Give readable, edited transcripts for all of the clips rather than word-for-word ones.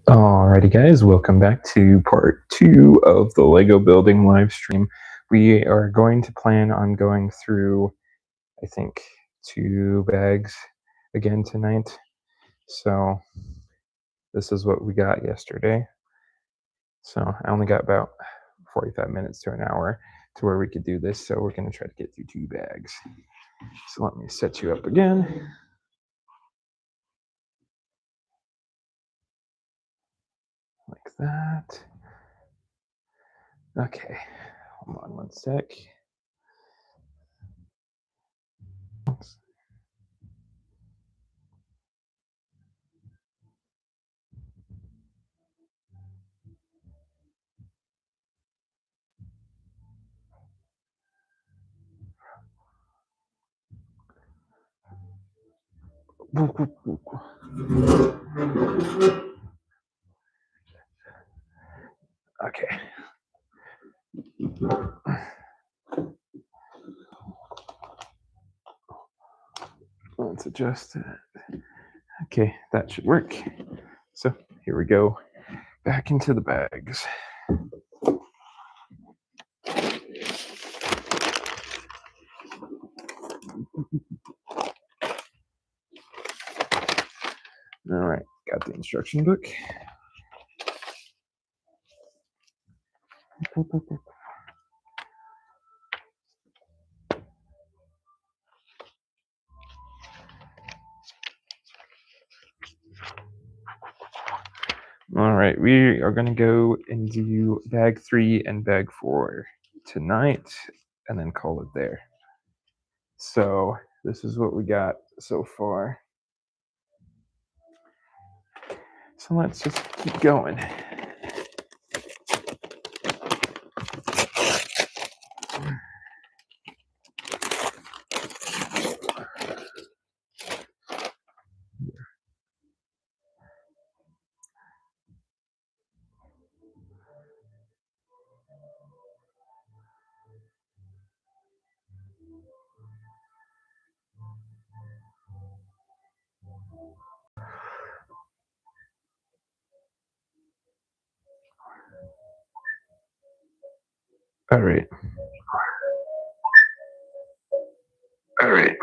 Alrighty, guys, welcome back to part 2 of the Lego building live stream. We are going to plan on going through, I think, 2 bags again tonight. So, this is what we got yesterday. So, I only got about 45 minutes to an hour to where we could do this. So, we're going to try to get through 2 bags. So, let me set you up again. Like that. Okay, hold on one sec. Okay. Let's adjust it. Okay, that should work. So here we go. Back into the bags. All right, got the instruction book. All right, we are going to go and do bag 3 and bag 4 tonight and then call it there. So this is what we got so far. So let's just keep going. All right. All right.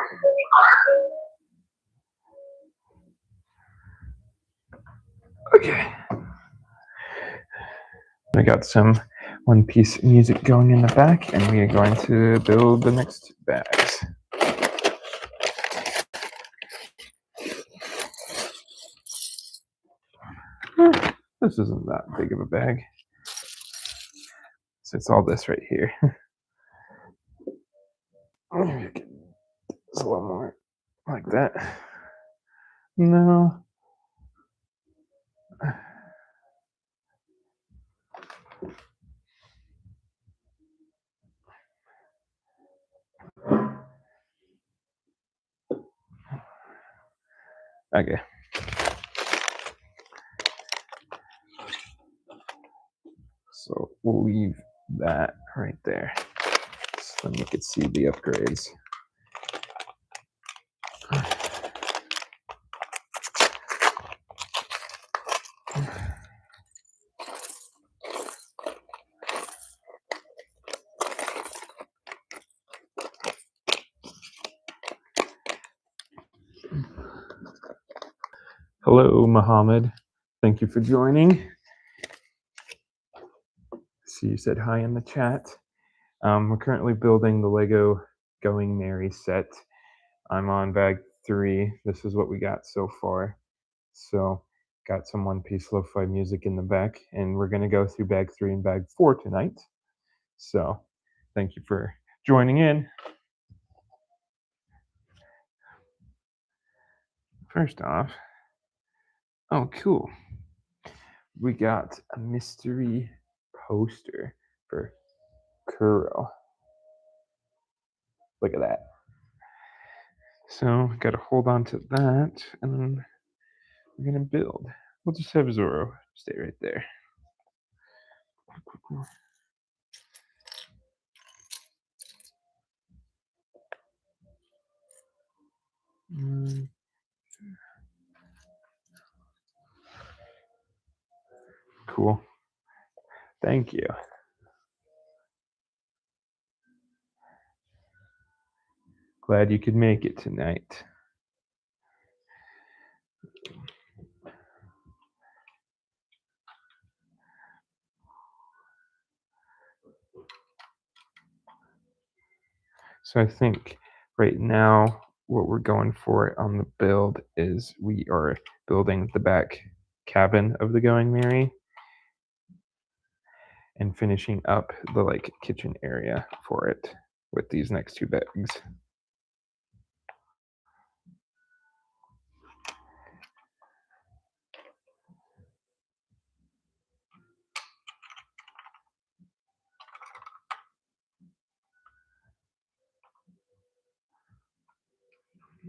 Okay. I got some one-piece music going in the back, and we are going to build the next bags. This isn't that big of a bag. So it's all this right here. Maybe I can it's a little more like that. No. Okay. So we'll leave that right there. So then you can see the upgrades. Hello, Mohammed. Thank you for joining. See, you said hi in the chat. We're currently building the Lego Going Merry set. I'm on bag 3. This is what we got so far. So got some one-piece lo-fi music in the back, and we're going to go through bag 3 and bag 4 tonight. So thank you for joining in. First off, oh, cool. We got a mystery poster for Kuro. Look at that. So, got to hold on to that, and then we're going to build. We'll just have Zoro stay right there. cool. Thank you. Glad you could make it tonight. So I think right now what we're going for on the build is we are building the back cabin of the Going Merry and finishing up the like kitchen area for it with these next two bags.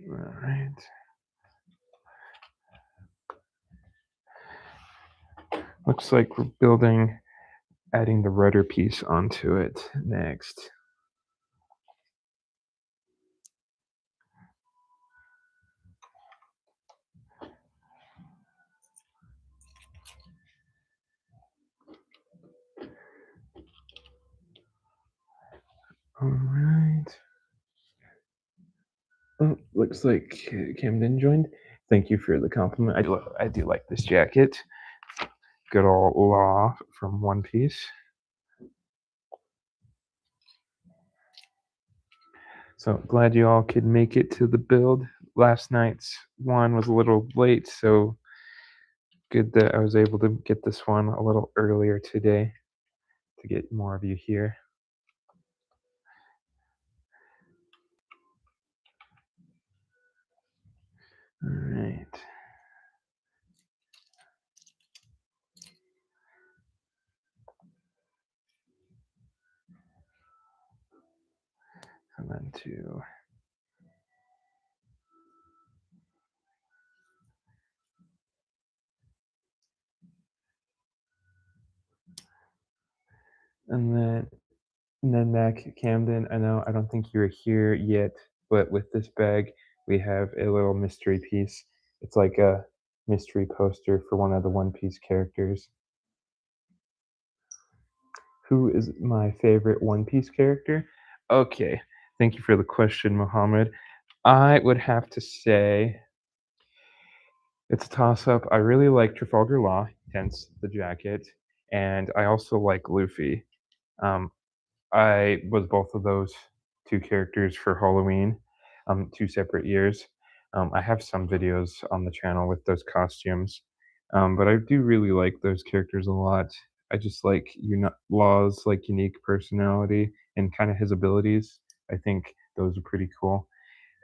All right. Looks like we're building, adding the rudder piece onto it next. All right. Oh, looks like Camden joined. Thank you for the compliment. I do like this jacket. Good old Law from One Piece. So glad you all could make it to the build. Last night's one was a little late, so good that I was able to get this one a little earlier today to get more of you here. All right. And then two. And then back Camden. I don't think you're here yet, but with this bag, we have a little mystery piece. It's like a mystery poster for one of the One Piece characters. Who is my favorite One Piece character? Okay, thank you for the question, Mohammed. I would have to say it's a toss up. I really like Trafalgar Law, hence the jacket, and I also like Luffy. Um, I was both of those two characters for Halloween, 2 separate years. I have some videos on the channel with those costumes, but I do really like those characters a lot. I just like Law's like unique personality and kind of his abilities. I think those are pretty cool.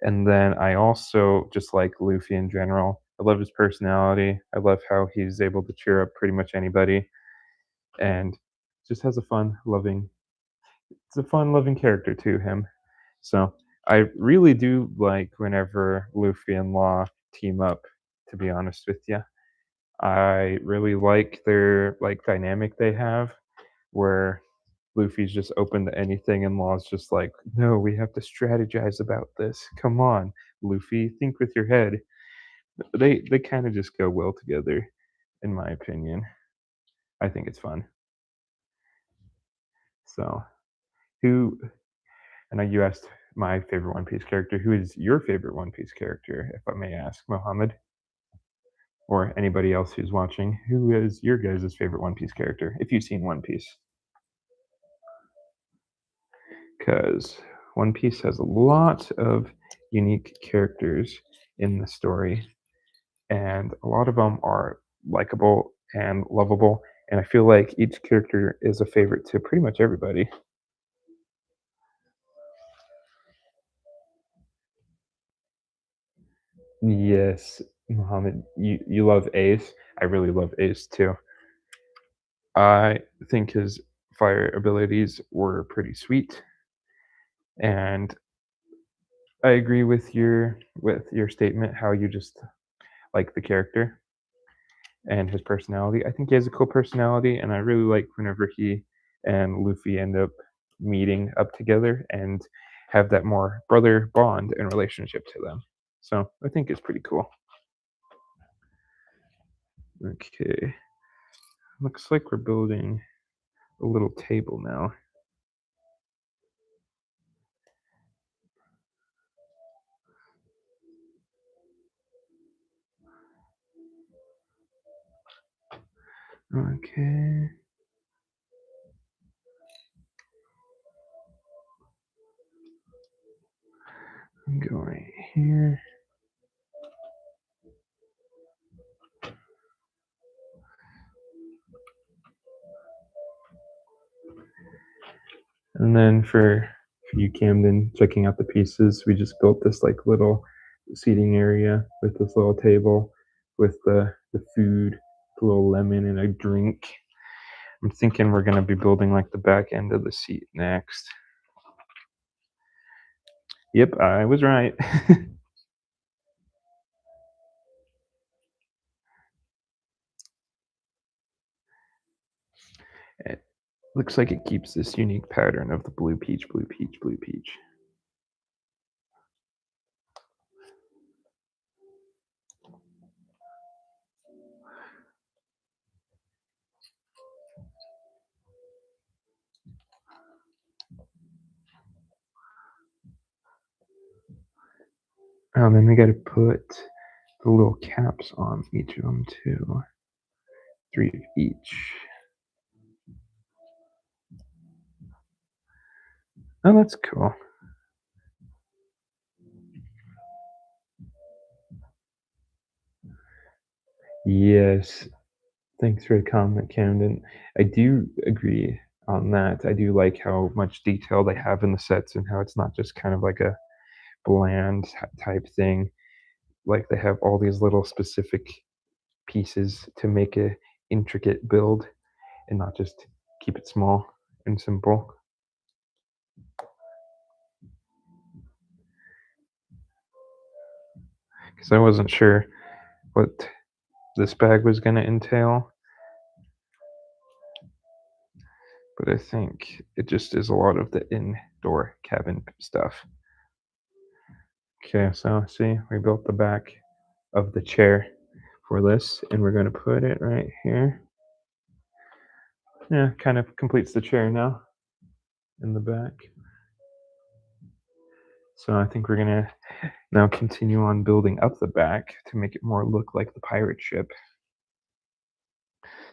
And then I also just like Luffy in general. I love his personality. I love how he's able to cheer up pretty much anybody, and just has a fun, loving it's a fun loving character to him. So I really do like whenever Luffy and Law team up, to be honest with you. I really like their like dynamic they have where Luffy's just open to anything and Law's just like, no, we have to strategize about this. Come on, Luffy, think with your head. They kind of just go well together, in my opinion. I think it's fun. So who I know you asked my favorite One Piece character. Who is your favorite One Piece character, if I may ask, Mohammed, or anybody else who's watching? Who is your guys' favorite One Piece character, if you've seen One Piece? Because One Piece has a lot of unique characters in the story, and a lot of them are likable and lovable. And I feel like each character is a favorite to pretty much everybody. Yes, Mohammed, you love Ace. I really love Ace too. I think his fire abilities were pretty sweet, and I agree with your statement how you just like the character and his personality. I think he has a cool personality, and I really like whenever he and Luffy end up meeting up together and have that more brother bond and relationship to them. So I think it's pretty cool. Okay, Looks like we're building a little table now. Okay. Go right here. And then for you, Camden, checking out the pieces, we just built this like little seating area with this little table with the food, a little lemon and a drink. I'm thinking we're gonna be building like the back end of the seat next. Yep, I was right. It looks like it keeps this unique pattern of the blue peach, blue peach, blue peach. Oh, then we gotta put the little caps on each of them too. 3 of each. Oh, that's cool. Yes. Thanks for the comment, Camden. I do agree on that. I do like how much detail they have in the sets and how it's not just kind of like a bland type thing. Like they have all these little specific pieces to make a intricate build and not just keep it small and simple. Because I wasn't sure what this bag was going to entail, but I think it just is a lot of the indoor cabin stuff. Okay, so see, we built the back of the chair for this, and we're going to put it right here. Yeah, kind of completes the chair now in the back. So I think we're going to now continue on building up the back to make it more look like the pirate ship.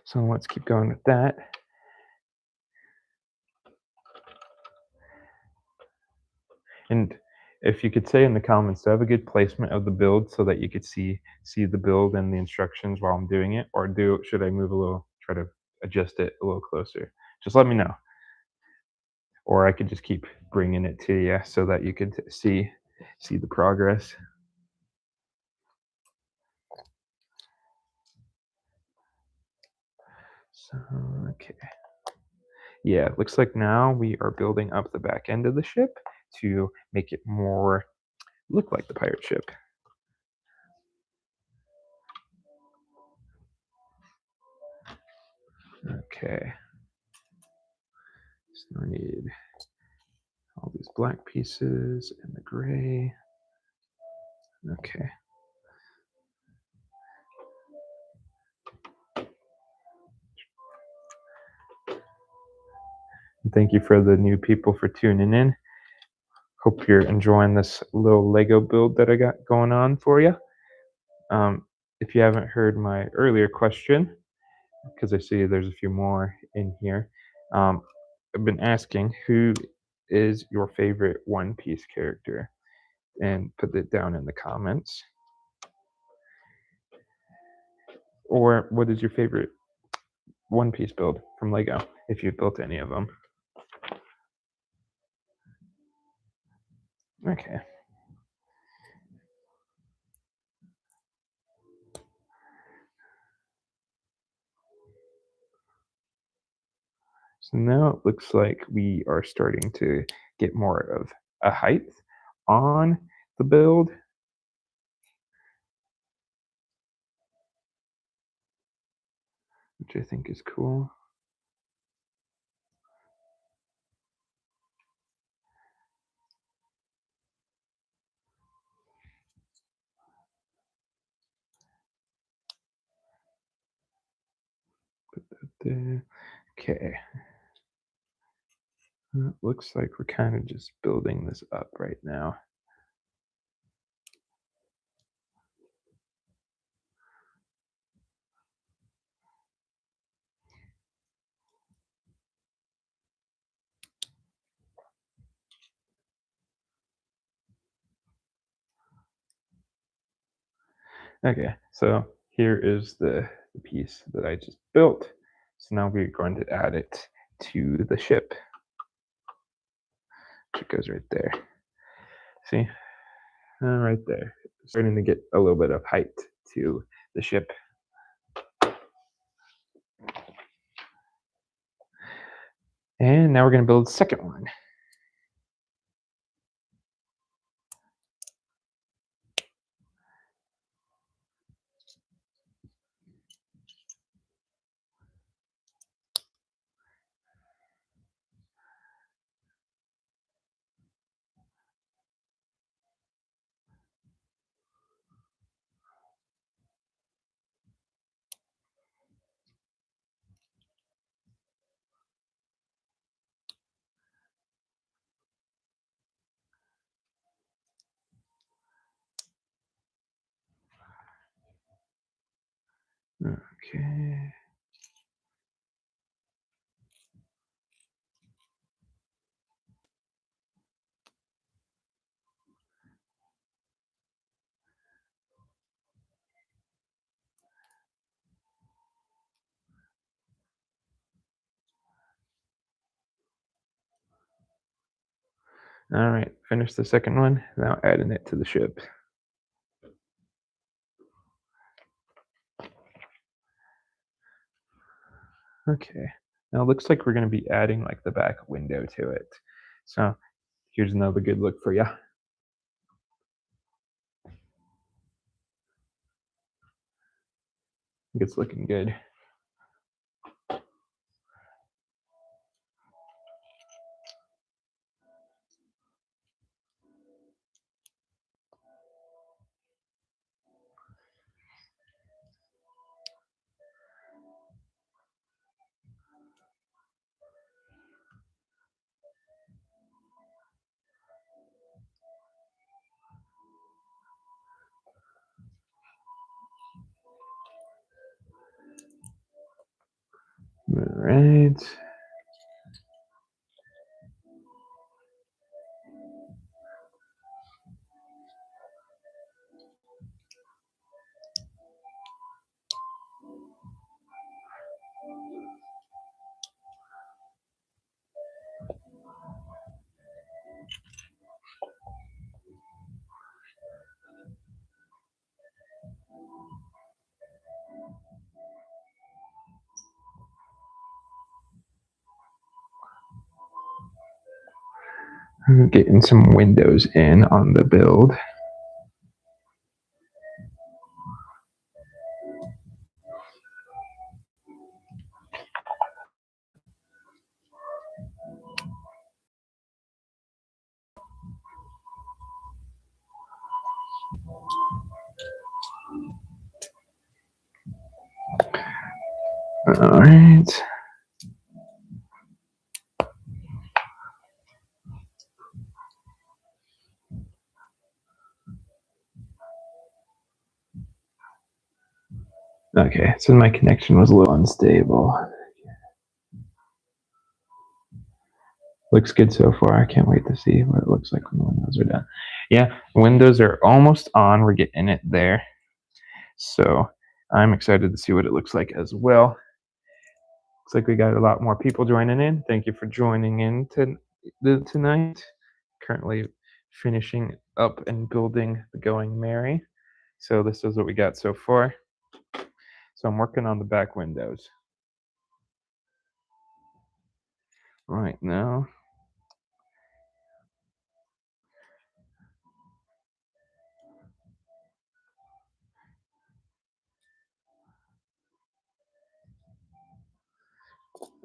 So let's keep going with that. And if you could say in the comments, do I have a good placement of the build so that you could see the build and the instructions while I'm doing it, or should I move a little, try to adjust it a little closer? Just let me know, or I could just keep bringing it to you so that you could see the progress. So okay, yeah, it looks like now we are building up the back end of the ship to make it more look like the pirate ship. Okay. So I need all these black pieces and the gray. Okay. Thank you for the new people for tuning in. Hope you're enjoying this little Lego build that I got going on for you. If you haven't heard my earlier question, because I see there's a few more in here, I've been asking who is your favorite One Piece character, and put it down in the comments. Or what is your favorite One Piece build from Lego, if you've built any of them? Okay. So now it looks like we are starting to get more of a height on the build. Which I think is cool. Put that there. Okay. It looks like we're kind of just building this up right now. Okay, so here is the piece that I just built. So now we're going to add it to the ship. It goes right there. See? Right there. Starting to get a little bit of height to the ship. And now we're going to build the second one. Okay. All right, finish the second one. Now adding it to the ship. Okay, now it looks like we're going to be adding like the back window to it. So here's another good look for you. I think it's looking good. All right. I'm getting some windows in on the build. All right. Okay, so my connection was a little unstable. Looks good so far. I can't wait to see what it looks like when the windows are done. Yeah, windows are almost on. We're getting it there. So I'm excited to see what it looks like as well. Looks like we got a lot more people joining in. Thank you for joining in tonight. Currently finishing up and building the Going Merry. So this is what we got so far. So I'm working on the back windows. Right now.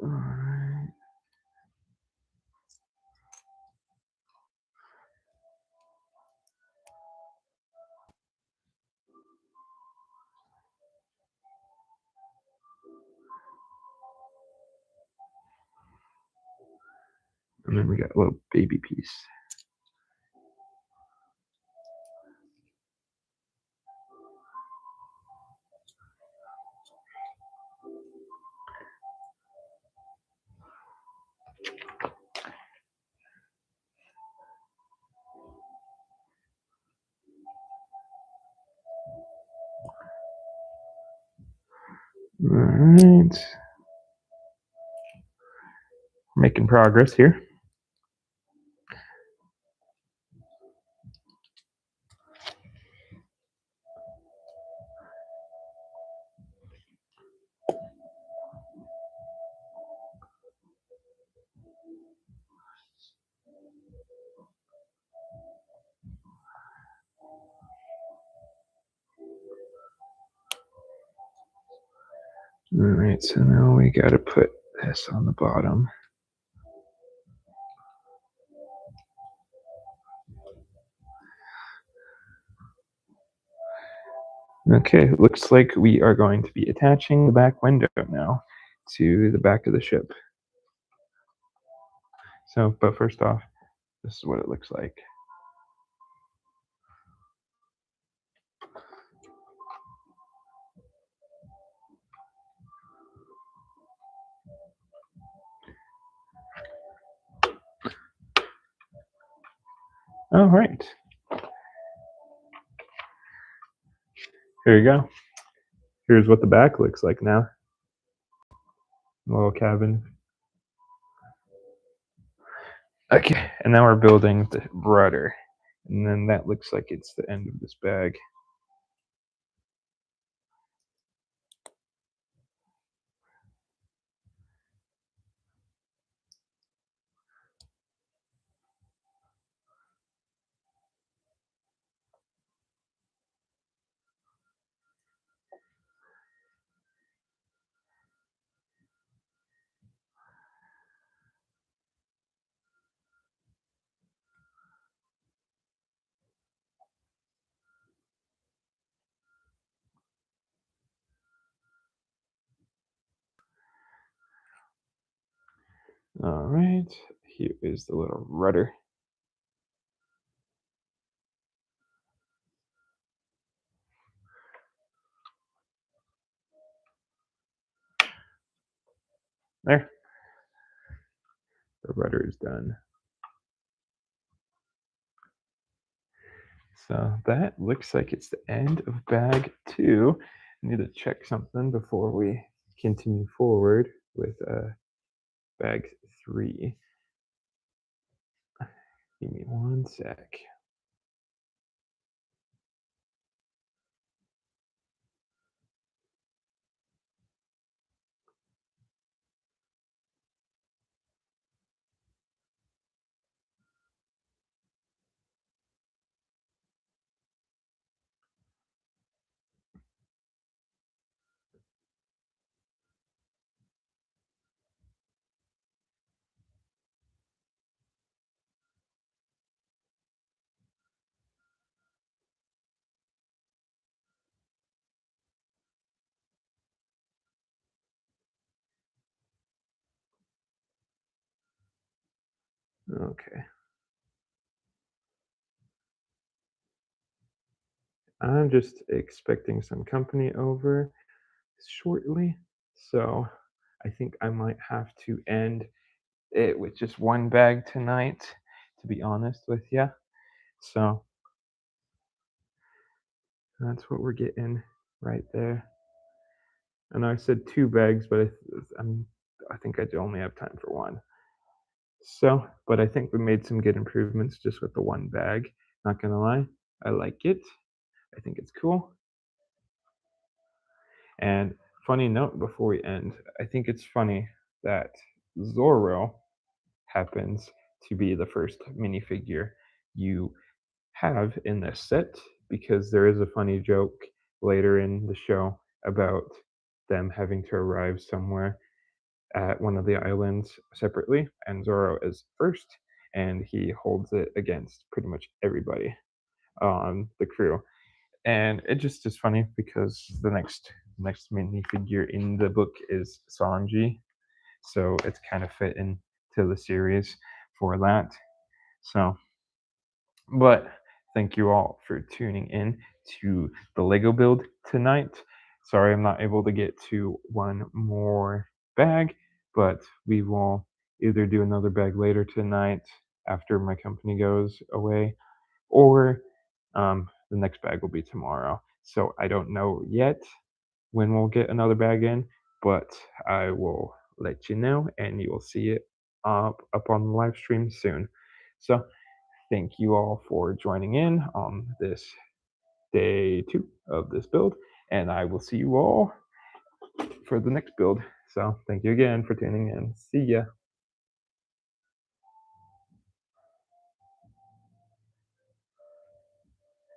All right. And then we got a little baby piece. All right. Making progress here. All right, so now we got to put this on the bottom. Okay, looks like we are going to be attaching the back window now to the back of the ship. So, but first off, this is what it looks like. All right. Here you go. Here's what the back looks like now. Little cabin. Okay, and now we're building the rudder. And then that looks like it's the end of this bag. All right, here is the little rudder. There. The rudder is done. So that looks like it's the end of bag 2. I need to check something before we continue forward with bag 3. Give me one sec. Okay. I'm just expecting some company over shortly. So I think I might have to end it with just one bag tonight, to be honest with you. So that's what we're getting right there. And I said 2 bags, but I think I only have time for 1. So, but I think we made some good improvements just with the 1 bag. Not gonna lie, I like it. I think it's cool. And funny note before we end, I think it's funny that Zorro happens to be the first minifigure you have in this set because there is a funny joke later in the show about them having to arrive somewhere at one of the islands separately, and Zorro is first, and he holds it against pretty much everybody on the crew. And it just is funny because the next minifigure in the book is Sanji, so it's kind of fit into the series. for that. So, but thank you all for tuning in to the Lego build tonight. Sorry I'm not able to get to one more bag, but we will either do another bag later tonight after my company goes away, or the next bag will be tomorrow. So I don't know yet when we'll get another bag in, but I will let you know, and you will see it up on the live stream soon. So thank you all for joining in on this day 2 of this build, and I will see you all for the next build. So thank you again for tuning in. See ya.